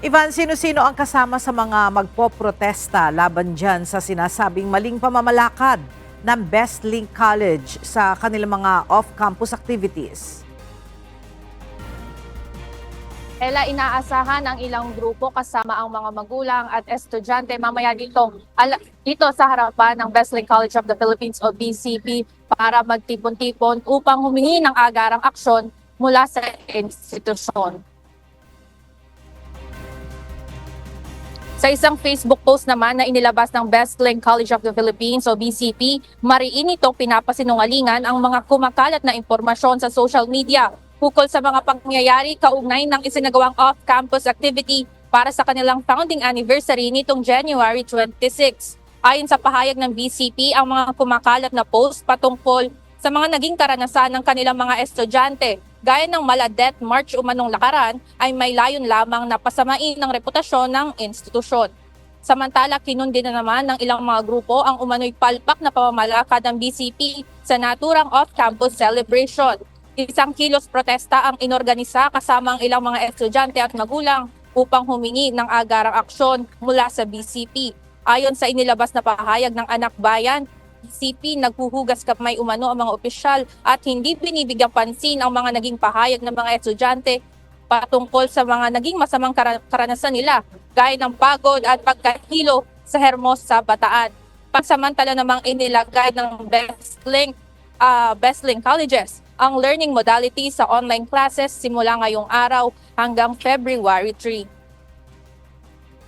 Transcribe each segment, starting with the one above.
Ivan, sino-sino ang kasama sa mga magpoprotesta laban dyan sa sinasabing maling pamamalakad ng BestLink College sa kanilang mga off-campus activities? Ela, inaasahan ang ilang grupo kasama ang mga magulang at estudyante mamaya dito sa harapan ng BestLink College of the Philippines o BCP para magtipon-tipon upang humingi ng agarang aksyon mula sa institusyon. Sa isang Facebook post naman na inilabas ng BestLink College of the Philippines o BCP, mariin itong pinapasinungalingan ang mga kumakalat na impormasyon sa social media ukol sa mga pangyayari kaugnay ng isinagawang off-campus activity para sa kanilang founding anniversary nitong January 26. Ayon sa pahayag ng BCP, ang mga kumakalat na post patungkol sa mga naging karanasan ng kanilang mga estudyante gaya ng mala-death march umanong lakaran ay may layon lamang na pasamain ng reputasyon ng institusyon. Samantala, kinundi na naman ng ilang mga grupo ang umano'y palpak na pamamalakad ng BCP sa naturang off-campus celebration. Isang kilos protesta ang inorganisa kasama ang ilang mga estudyante at magulang upang humingi ng agarang aksyon mula sa BCP. Ayon sa inilabas na pahayag ng Anak Bayan, BCP naghuhugas kamay umano ang mga opisyal at hindi binibigyang pansin ang mga naging pahayag ng mga estudyante patungkol sa mga naging masamang karanasan nila gaya ng pagod at pagkahilo sa Hermosa, Bataan. Pansamantala namang inilagay ng BestLink Colleges ang learning modality sa online classes simula ngayong araw hanggang February 3.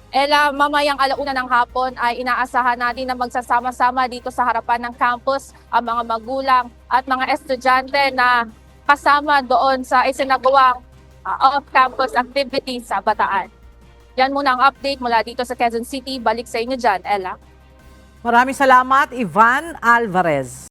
Ela, mamayang alauna ng hapon ay inaasahan natin na magsasama-sama dito sa harapan ng campus ang mga magulang at mga estudyante na kasama doon sa isinagawang off-campus activity sa Bataan. Yan muna ang update mula dito sa Quezon City. Balik sa inyo dyan, Ella. Maraming salamat, Ivan Alvarez.